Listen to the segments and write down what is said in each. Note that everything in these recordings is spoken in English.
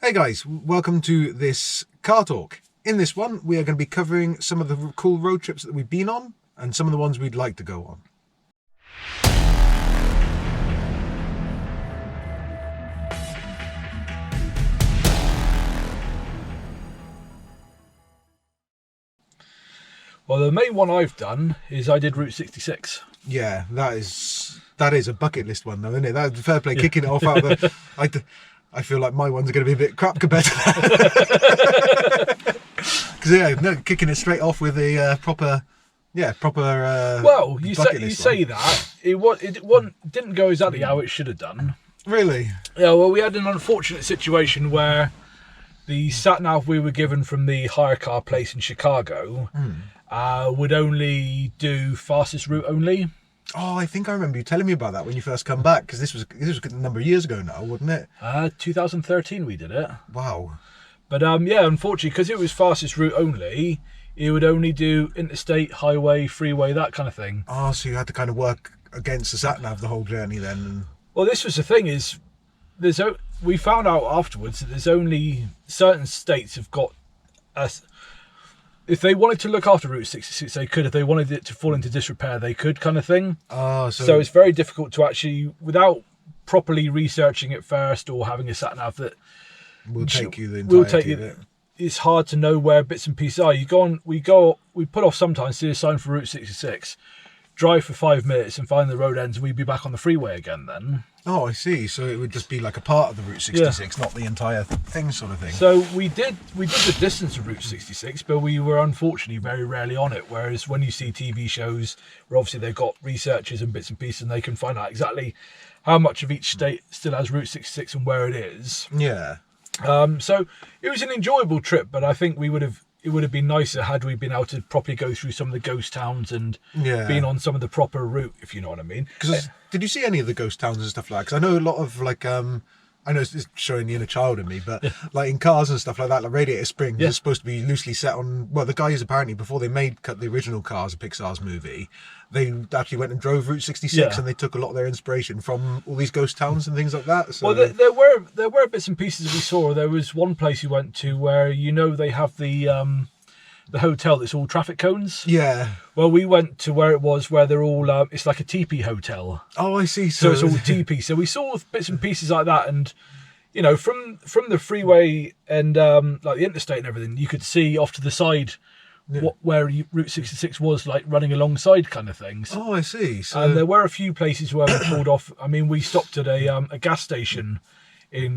Hey guys, welcome to this car talk. In this one, we are going to be covering some of the cool road trips that we've been on and some of the ones we'd like to go on. Well, the main one I've done is I did Route 66. Yeah, that is a bucket list one though, isn't it? That's fair play, kicking it off out of the... I feel like my one's going to be a bit crap compared to that. Because kicking it straight off with a proper. Well, you say that it didn't go exactly how it should have done. Really? Yeah. Well, we had an unfortunate situation where the sat nav we were given from the hire car place in Chicago would only do fastest route only. Oh, I think I remember you telling me about that when you first come back, because this was a number of years ago now, wasn't it? 2013 we did it. Wow. But unfortunately, because it was fastest route only, it would only do interstate, highway, freeway, that kind of thing. Oh, so you had to kind of work against the sat nav the whole journey then. Well, this was the thing we found out afterwards that there's only certain states have got if they wanted to look after Route 66, they could. If they wanted it to fall into disrepair, they could, kind of thing. Oh, so it's very difficult to actually, without properly researching it first or having a sat nav that will take you the entirety of it. It's hard to know where bits and pieces are. We put off sometimes to a sign for Route 66, drive for 5 minutes and find the road ends, and we'd be back on the freeway again then. Oh, I see. So it would just be like a part of the Route 66, not the entire thing, sort of thing. So we did the distance of Route 66, but we were unfortunately very rarely on it. Whereas when you see TV shows where obviously they've got researchers and bits and pieces, and they can find out exactly how much of each state still has Route 66 and where it is. Yeah. So it was an enjoyable trip, but I think it would have been nicer had we been able to properly go through some of the ghost towns and been on some of the proper route, if you know what I mean. Because did you see any of the ghost towns and stuff like that? Because I know a lot of I know it's showing the inner child in me, but like in cars and stuff like that, like Radiator Springs is supposed to be loosely set on. Well, the guys apparently before they cut the original Cars, Pixar's movie, they actually went and drove Route 66 and they took a lot of their inspiration from all these ghost towns and things like that. So. Well, there were bits and pieces that we saw. There was one place we went to where they have the hotel that's all traffic cones. Yeah. Well, we went to where it was where they're all it's like a teepee hotel. Oh, I see. So it's all teepee. So we saw bits and pieces like that, and from the freeway and like the interstate and everything, you could see off to the side where Route 66 was, like running alongside kind of things. Oh, I see. So... And there were a few places where we pulled off. I mean, we stopped at a gas station it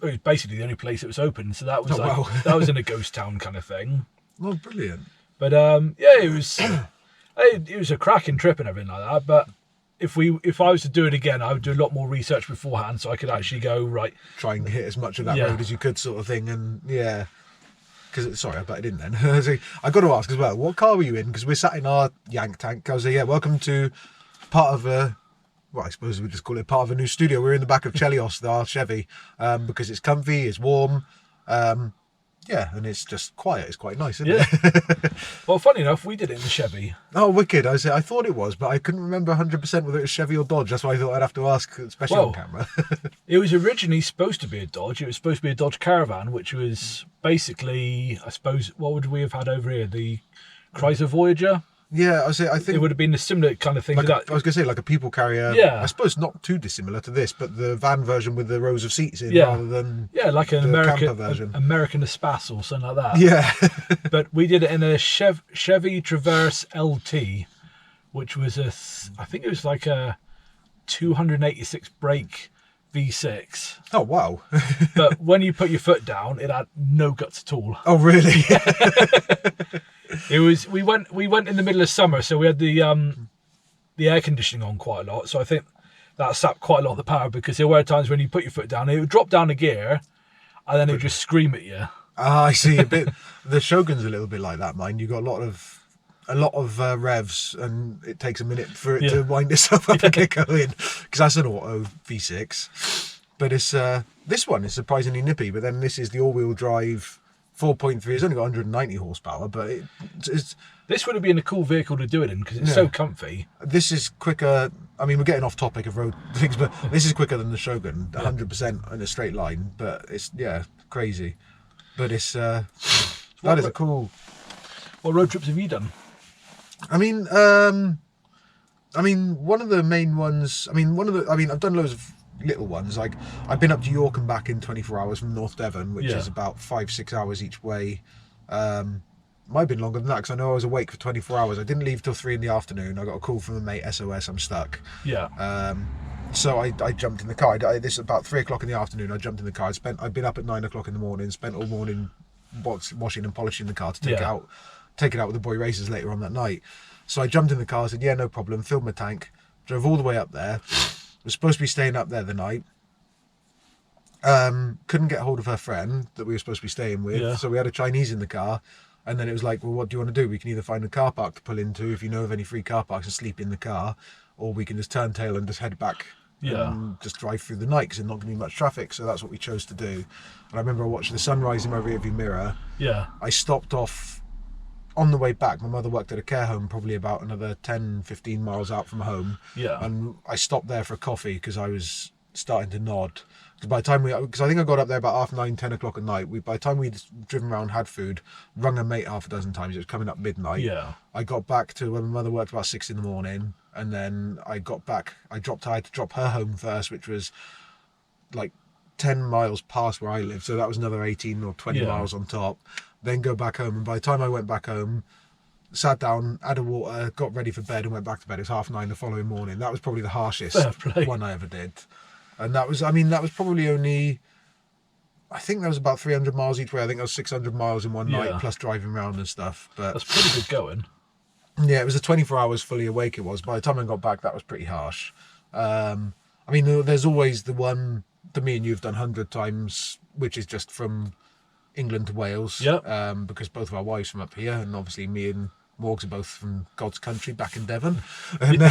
was basically the only place that was open. So that was that was in a ghost town kind of thing. Oh, brilliant. But it was a cracking trip and everything like that. But if I was to do it again, I would do a lot more research beforehand so I could actually go right. Try and hit as much of that road as you could, sort of thing. And because sorry, I bet I didn't then. So I got to ask as well, what car were you in? Because we're sat in our Yank tank. I was like, welcome to part of I suppose we just call it part of a new studio. We're in the back of Chelios, our Chevy, because it's comfy, it's warm. And it's just quiet. It's quite nice, isn't it? Well, funny enough, we did it in the Chevy. Oh, wicked. I thought it was, but I couldn't remember 100% whether it was Chevy or Dodge. That's why I thought I'd have to ask, especially on camera. It was originally supposed to be a Dodge. It was supposed to be a Dodge Caravan, which was basically, I suppose, what would we have had over here? The Chrysler Voyager? Yeah, I think it would have been a similar kind of thing to that. I was going to say like a people carrier. Yeah. I suppose not too dissimilar to this, but the van version with the rows of seats in rather than like an American version. American Espace or something like that. Yeah. But we did it in a Chevy Traverse LT, which was I think it was like a 286 brake V6. Oh wow. But when you put your foot down, it had no guts at all. Oh really? It was we went in the middle of summer, so we had the air conditioning on quite a lot. So I think that sapped quite a lot of the power, because there were times when you put your foot down, it would drop down a gear, and then it would just scream at you. Ah, I see. A bit. The Shogun's a little bit like that. Mine. You got a lot of revs, and it takes a minute for it to wind itself up and get going, because that's an auto V6. But it's this one is surprisingly nippy. But then this is the all-wheel drive 4.3. It's only got 190 horsepower, but it's This would have been a cool vehicle to do it in because it's so comfy. This is quicker. I mean, we're getting off topic of road things, but this is quicker than the Shogun, 100% in a straight line. But it's crazy. But it's that is a cool. What road trips have you done? I mean, one of the main ones. I've done loads of little ones. Like I've been up to York and back in 24 hours from North Devon, which is about 5-6 hours each way. Might have been longer than that because I know I was awake for 24 hours. I didn't leave till 3 in the afternoon. I got a call from a mate, SOS, I'm stuck. Yeah. So I jumped in the car. This is about 3 o'clock in the afternoon. I jumped in the car. I'd been up at 9 o'clock in the morning. Spent all morning washing and polishing the car to take it out with the boy racers later on that night. So I jumped in the car. Said, "Yeah, no problem." Filled my tank. Drove all the way up there. Was supposed to be staying up there the night. Couldn't get hold of her friend that we were supposed to be staying with. So we had a Chinese in the car. And then it was like, well, what do you want to do? We can either find a car park to pull into if you know of any free car parks and sleep in the car, or we can just turn tail and just head back and just drive through the night because there's not going to be much traffic. So that's what we chose to do. And I remember I watched the sunrise in my rearview mirror. Yeah. I stopped off on the way back. My mother worked at a care home probably about another 10-15 miles out from home. Yeah. And I stopped there for a coffee because I was starting to nod. By the time because I think I got up there about 9:30, 10 o'clock at night. By the time we'd driven around, had food, rung a mate half a dozen times. It was coming up midnight. Yeah. I got back to where my mother worked about 6 in the morning, and then I got back. I had to drop her home first, which was like 10 miles past where I live. So that was another 18 or 20 miles on top. Then go back home, and by the time I went back home, sat down, had a water, got ready for bed, and went back to bed. It was 9:30 the following morning. That was probably the harshest one I ever did. And that was probably only, I think that was about 300 miles each way. I think that was 600 miles in one night, plus driving around and stuff. But that's pretty good going. Yeah, it was a 24 hours fully awake it was. By the time I got back, that was pretty harsh. There's always the one that me and you have done 100 times, which is just from England to Wales. Yeah. Because both of our wives from up here, and obviously me and Morgs are both from God's country back in Devon. And,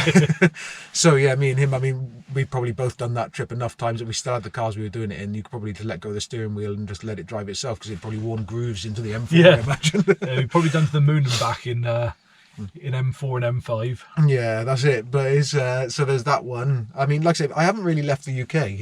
so yeah, me and him, we've probably both done that trip enough times that we still had the cars we were doing it in. You could probably let go of the steering wheel and just let it drive itself because it probably worn grooves into the M4, I imagine. We've probably done to the moon and back in M4 and M5. Yeah, that's it. But it's so there's that one. I mean, like I said, I haven't really left the UK,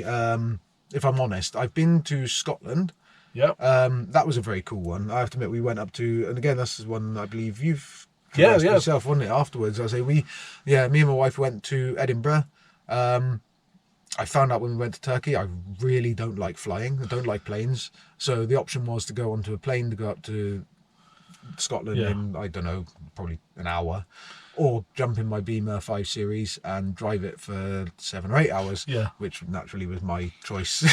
if I'm honest. I've been to Scotland. Yeah. That was a very cool one. I have to admit, we went up to, and again, this is one I believe you've yourself, wasn't it? Afterwards, I say me and my wife went to Edinburgh. I found out when we went to Turkey, I really don't like flying. I don't like planes. So the option was to go onto a plane to go up to Scotland in, I don't know, probably an hour, or jump in my Beamer 5 Series and drive it for 7 or 8 hours, which naturally was my choice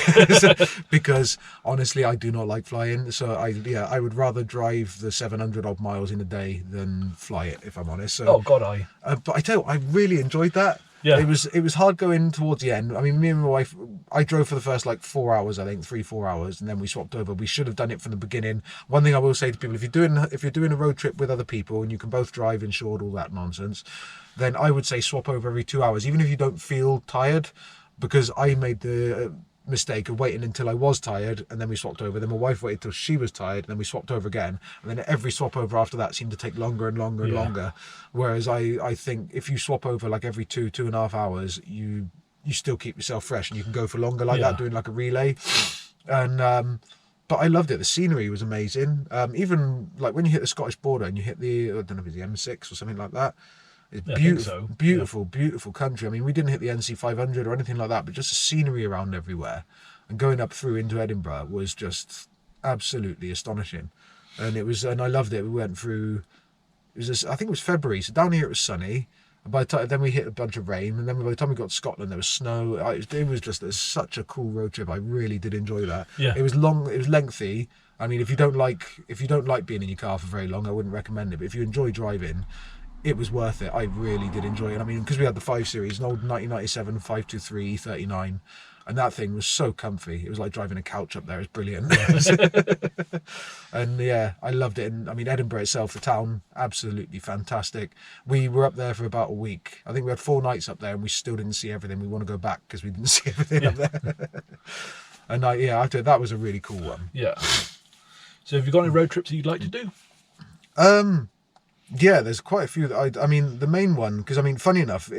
because honestly I do not like flying. So I would rather drive the 700 odd miles in a day than fly it, if I'm honest. So, but I tell you, I really enjoyed that. Yeah, it was hard going towards the end. I mean, me and my wife, I drove for the first 4 hours, I think 3-4 hours, and then we swapped over. We should have done it from the beginning. One thing I will say to people: if you're doing a road trip with other people and you can both drive insured, all that nonsense, then I would say swap over every 2 hours, even if you don't feel tired. Because I made the mistake of waiting until I was tired, and then we swapped over. Then my wife waited till she was tired, and then we swapped over again. And then every swap over after that seemed to take longer and longer and longer. Whereas I think if you swap over every 2.5 hours, you still keep yourself fresh, and you can go for longer that, doing a relay. And but I loved it. The scenery was amazing. Even when you hit the Scottish border and you hit the, I don't know if it's the M6 or something like that. It's beautiful country. I mean, we didn't hit the NC 500 or anything like that, but just the scenery around everywhere, and going up through into Edinburgh was just absolutely astonishing. And I loved it. We went through. I think it was February, so down here it was sunny. And by the time then we hit a bunch of rain, and then by the time we got to Scotland, there was snow. It was such a cool road trip. I really did enjoy that. Yeah. It was long. It was lengthy. I mean, if you don't like being in your car for very long, I wouldn't recommend it. But if you enjoy driving, it was worth it. I really did enjoy it. I mean, because we had the 5 Series, an old 1997 523 E39, and that thing was so comfy. It was like driving a couch up there. It's brilliant. And yeah, I loved it. And I mean, Edinburgh itself, the town, absolutely fantastic. We were up there for about a week. I think we had 4 nights up there, and we still didn't see everything. We want to go back because we didn't see everything up there. And that was a really cool one. Yeah. So have you got any road trips that you'd like to do? Yeah, there's quite a few that I mean, the main one, because I mean, funny enough,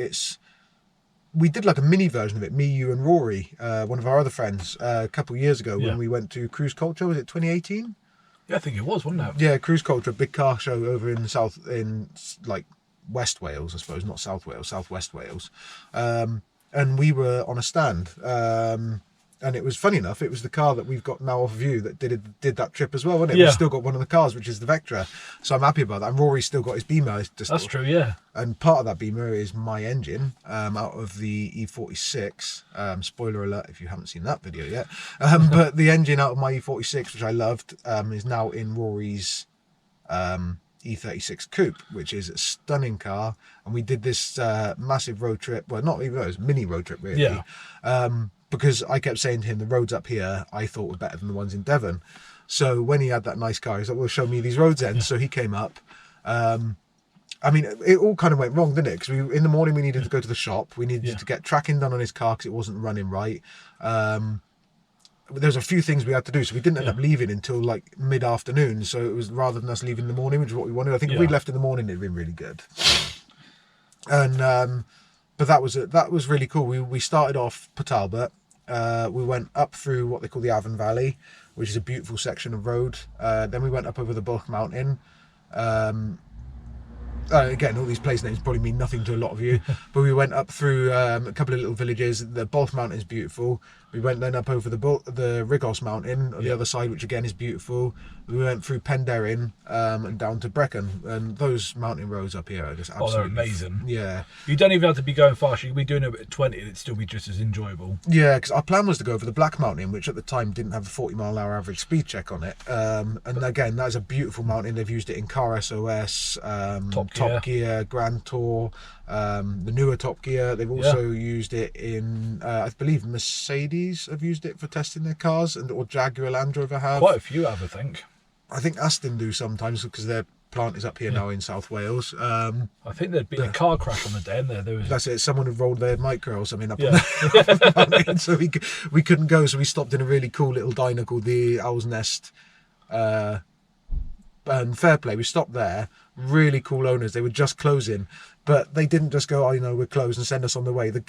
we did like a mini version of it, me, you and Rory, one of our other friends, a couple of years ago when we went to Cruise Culture. Was it 2018? Yeah, I think it was, wasn't it? Yeah, Cruise Culture, a big car show over in like West Wales, I suppose, not South Wales, Southwest Wales. And we were on a stand. And it was funny enough, it was the car that we've got now off view that did that trip as well, wasn't it? Yeah. We've still got one of the cars, which is the Vectra. So I'm happy about that. And Rory's still got his Beamer. That's true, yeah. And part of that Beamer is my engine out of the E46. Spoiler alert if you haven't seen that video yet. But the engine out of my E46, which I loved, is now in Rory's E36 Coupe, which is a stunning car. And we did this massive road trip. Well, not even, it was a mini road trip, really. Yeah. Because I kept saying to him, the roads up here I thought were better than the ones in Devon. So when he had that nice car, he's like, well, show me these roads then. Yeah. So he came up. I mean, it all kind of went wrong, didn't it? Because in the morning we needed to go to the shop. We needed to get tracking done on his car because it wasn't running right. There's a few things we had to do, so we didn't end up leaving until like mid-afternoon. So it was rather than us leaving in the morning, which is what we wanted. I think if we'd left in the morning, it'd been really good. And but that was really cool. We started off Port Talbot. We went up through what they call the Avon Valley, which is a beautiful section of road. Then we went up over the Bulk Mountain. Again, all these place names probably mean nothing to a lot of you, but we went up through a couple of little villages. The Bulk Mountain is beautiful. We went then up over the Rigos Mountain on the other side, which again is beautiful. We went through Penderyn and down to Brecon, and those mountain roads up here are just absolutely they're amazing. Yeah, you don't even have to be going fast. You can be doing it at 20 and it'd still be just as enjoyable. Yeah, because our plan was to go over the Black Mountain, which at the time didn't have a 40-mile-an-hour average speed check on it. And again, that is a beautiful mountain. They've used it in Car SOS, Top Gear, Grand Tour, the newer Top Gear. They've also used it in, I believe, Mercedes have used it for testing their cars, or Jaguar Land Rover have. Quite a few have, I think. I think Aston do sometimes because their plant is up here now in South Wales. I think there'd been a car crash on the day, and there was. That's it. Someone had rolled their micro or something up on the mountain, so we couldn't go. So we stopped in a really cool little diner called the Owl's Nest. And fair play, we stopped there. Really cool owners. They were just closing, but they didn't just go, we're closed, and send us on the way. The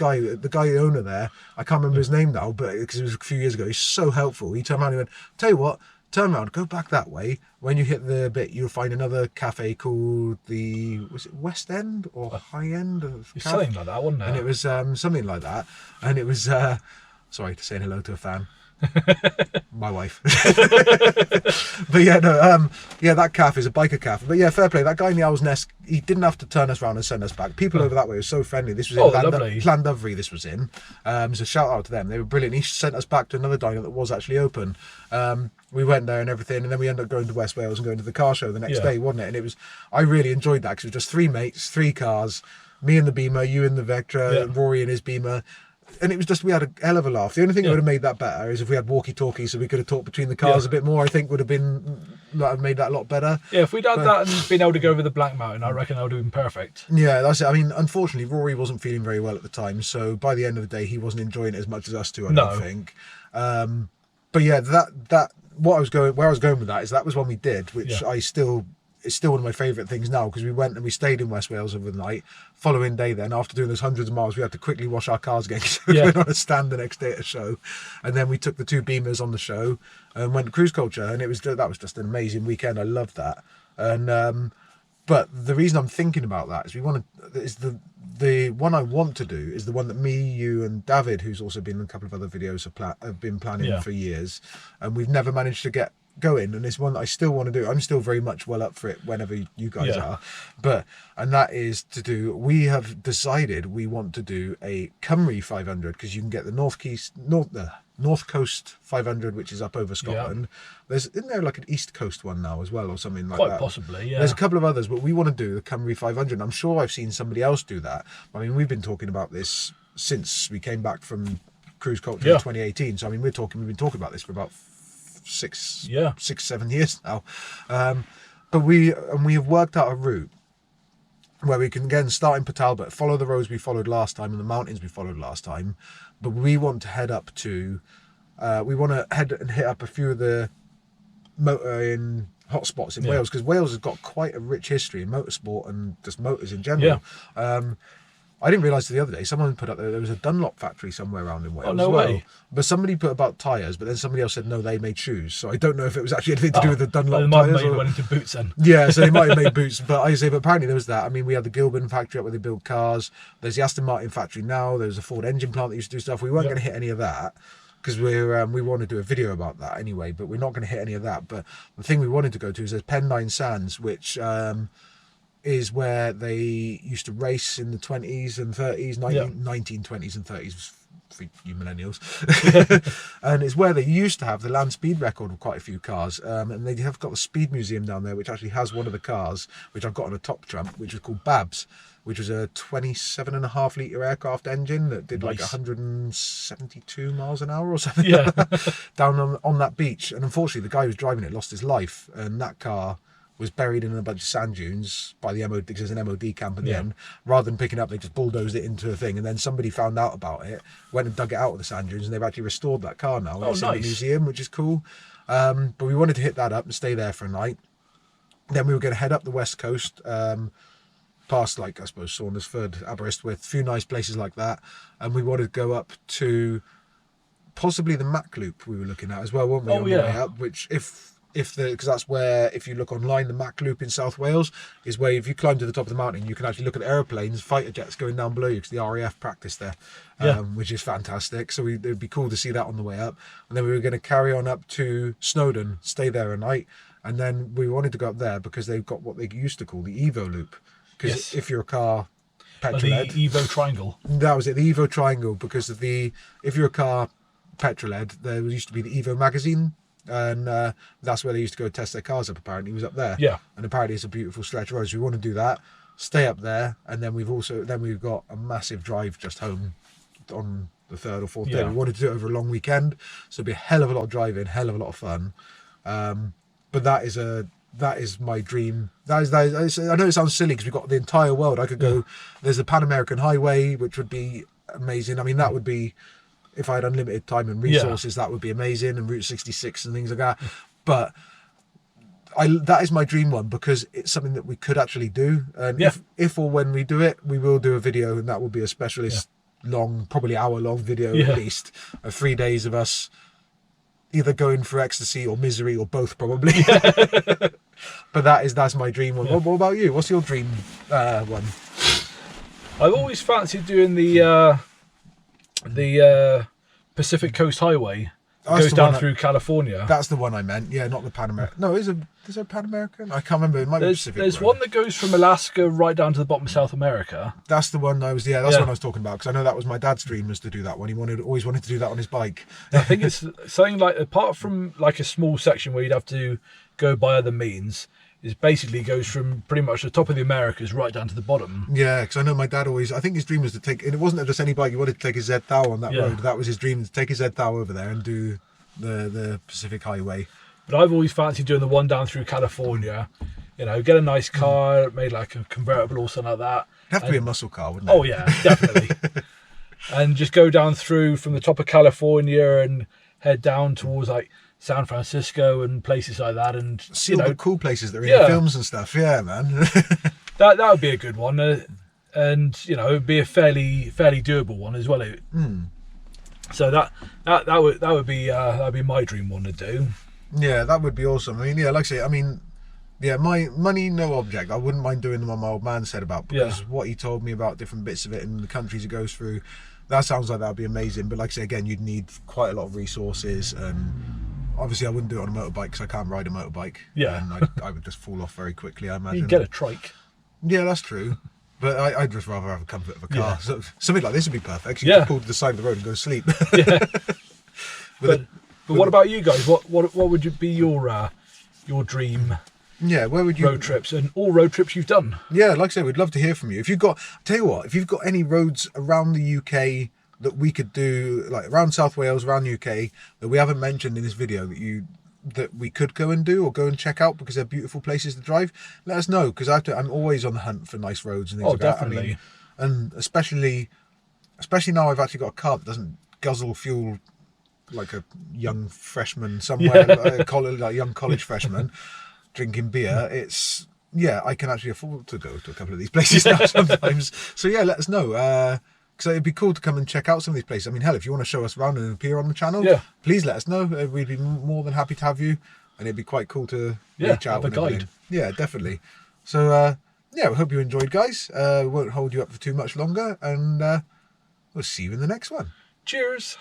owner there, I can't remember his name now, but because it was a few years ago, he's so helpful. He turned around and went, tell you what, turn around, go back that way. When you hit the bit, you'll find another cafe called was it West End or High End? Something like that, wasn't it? And it was something like that. And it was, sorry to say hello to a fan. My wife. But yeah, no, that cafe is a biker cafe. But yeah, fair play. That guy in the Owl's Nest, he didn't have to turn us around and send us back. People over that way were so friendly. This was in Llandudfri, this was in. So shout out to them. They were brilliant. He sent us back to another diner that was actually open. We went there and everything, and then we ended up going to West Wales and going to the car show the next day, wasn't it? And it was, I really enjoyed that because it was just three mates, three cars, me and the Beamer, you and the Vectra, Rory and his Beamer. And it was just, we had a hell of a laugh. The only thing that would have made that better is if we had walkie-talkies so we could have talked between the cars a bit more. I think would have made that a lot better. Yeah, if we'd had that and been able to go over the Black Mountain, I reckon that would have been perfect. Yeah, that's it. I mean, unfortunately, Rory wasn't feeling very well at the time, so by the end of the day, he wasn't enjoying it as much as us two, I don't think. But yeah, where I was going with that is that was one we did, which it's still one of my favourite things now, because we went and we stayed in West Wales over the night. Following day then, after doing those hundreds of miles, we had to quickly wash our cars again because we went on a stand the next day at a show. And then we took the two Beamers on the show and went to Cruise Culture, and that was just an amazing weekend. I loved that. And but the reason I'm thinking about that is the one I want to do is the one that me, you and David, who's also been in a couple of other videos, have been planning for years, and we've never managed to get going, and it's one that I still want to do. I'm still very much well up for it whenever you guys are, and that is to do, we have decided we want to do a Cymru 500, because you can get the North Coast 500, which is up over Scotland. Isn't there like an East Coast one now as well, or something like that? Quite possibly, yeah. There's a couple of others, but we want to do the Cymru 500. I'm sure I've seen somebody else do that. I mean, we've been talking about this since we came back from Cruise Culture in 2018. So I mean, we've been talking about this for about 6-7 years now. But we have worked out a route where we can again start in Port Talbot, follow the roads we followed last time and the mountains we followed last time, but we want to head up to, we want to head and hit up a few of the motoring hotspots in Wales, because Wales has got quite a rich history in motorsport and just motors in general. I didn't realise the other day someone put up there was a Dunlop factory somewhere around in Wales. Oh, no way. But somebody put about tyres, but then somebody else said no, they made shoes. So I don't know if it was actually anything to do with the Dunlop they might tyres. have went into boots then. Yeah, so they might have made boots. But but apparently there was that. I mean, we had the Gilbin factory up where they build cars. There's the Aston Martin factory now. There's a Ford engine plant that used to do stuff. We weren't going to hit any of that, because we want to do a video about that anyway, but we're not going to hit any of that. But the thing we wanted to go to is there's Pennine Sands, which is where they used to race in the 20s and 30s, 1920s and 30s for you millennials. And it's where they used to have the land speed record of quite a few cars. And they have got the speed museum down there, which actually has one of the cars, which I've got on a top trump, which was called Babs, which was a 27.5 litre aircraft engine that did like 172 miles an hour or something down on that beach. And unfortunately, the guy who was driving it lost his life, and that car was buried in a bunch of sand dunes by the MOD, because there's an MOD camp at the end. Rather than picking it up, they just bulldozed it into a thing, and then somebody found out about it, went and dug it out of the sand dunes, and they've actually restored that car now. It's in the museum, which is cool. But we wanted to hit that up and stay there for a night. Then we were going to head up the west coast, past, like, I suppose, Saundersford, Aberystwyth, a few nice places like that. And we wanted to go up to possibly the Mac Loop we were looking at as well, weren't we, on the way up, which because that's where, if you look online, the Mac Loop in South Wales is where if you climb to the top of the mountain, you can actually look at airplanes, fighter jets going down below you, because the RAF practice there, which is fantastic. So it'd be cool to see that on the way up. And then we were going to carry on up to Snowdon, stay there a night, and then we wanted to go up there because they've got what they used to call the Evo Loop. Because if you're a car petrol head, the Evo Triangle. That was it, the Evo Triangle, because of if you're a car petrol head, there used to be the Evo magazine. And that's where they used to go test their cars up. Apparently, it was up there. And apparently, it's a beautiful stretch of road. So we want to do that, stay up there, and then we've got a massive drive just home on the third or fourth day. We wanted to do it over a long weekend, so it'd be a hell of a lot of driving, hell of a lot of fun. But that is my dream. I know it sounds silly because we've got the entire world. I could go. There's the Pan American Highway, which would be amazing. I mean, that would be, if I had unlimited time and resources, that would be amazing, and Route 66 and things like that. But that is my dream one, because it's something that we could actually do. And if or when we do it, we will do a video, and that will be a specialist long, probably hour-long video at least, of 3 days of us either going through ecstasy or misery or both, probably. But that's my dream one. What about you? What's your dream one? I've always fancied doing the Pacific Coast Highway. Goes down through California. That's the one I meant. Yeah, not the Pan American. No, is there a Pan American? I can't remember. It might be Pacific. There's one that goes from Alaska right down to the bottom of South America. That's the one I was. Yeah, that's what I was talking about, because I know that was my dad's dream, was to do that one. He always wanted to do that on his bike. I think it's something like, apart from like a small section where you'd have to go by other means, it basically goes from pretty much the top of the Americas right down to the bottom. Yeah, because I know my dad I think his dream was to take, and it wasn't just any bike, he wanted to take his Z-Thou on that road. That was his dream, to take his Z-Thou over there and do the Pacific Highway. But I've always fancied doing the one down through California. You know, get a nice car, made like a convertible or something like that. It'd have to be a muscle car, wouldn't it? Oh yeah, definitely. And just go down through from the top of California and head down towards like San Francisco and places like that, and see all the cool places that are in the films and stuff. Yeah, man. that would be a good one, and it'd be a fairly doable one as well. So that would be my dream one to do. Yeah, that would be awesome. I mean, like I say, my money no object. I wouldn't mind doing the one my old man said about, because what he told me about different bits of it and the countries it goes through, that sounds like that would be amazing. But like I say, again, you'd need quite a lot of resources, and obviously I wouldn't do it on a motorbike because I can't ride a motorbike. And I would just fall off very quickly, I imagine. You'd get a trike. Yeah, that's true. But I'd just rather have the comfort of a car. So, something like this would be perfect. You can pull to the side of the road and go to sleep. But what about you guys? What would be your dream? Yeah, where would you road trips, and all road trips you've done? Yeah, like I say, we'd love to hear from you. If you've got any roads around the UK that we could do, like around South Wales, around UK, that we haven't mentioned in this video that we could go and do or go and check out because they're beautiful places to drive, let us know, because I'm always on the hunt for nice roads and things like definitely. That. I mean, and especially now I've actually got a car that doesn't guzzle fuel like a young freshman somewhere, like a college, like young college freshman drinking beer, it's I can actually afford to go to a couple of these places now sometimes. So yeah, let us know. Because it'd be cool to come and check out some of these places. I mean, hell, if you want to show us around and appear on the channel, please let us know. We'd be more than happy to have you, and it'd be quite cool to reach out. Have a guide. Yeah, definitely. So we hope you enjoyed, guys. We won't hold you up for too much longer, and we'll see you in the next one. Cheers.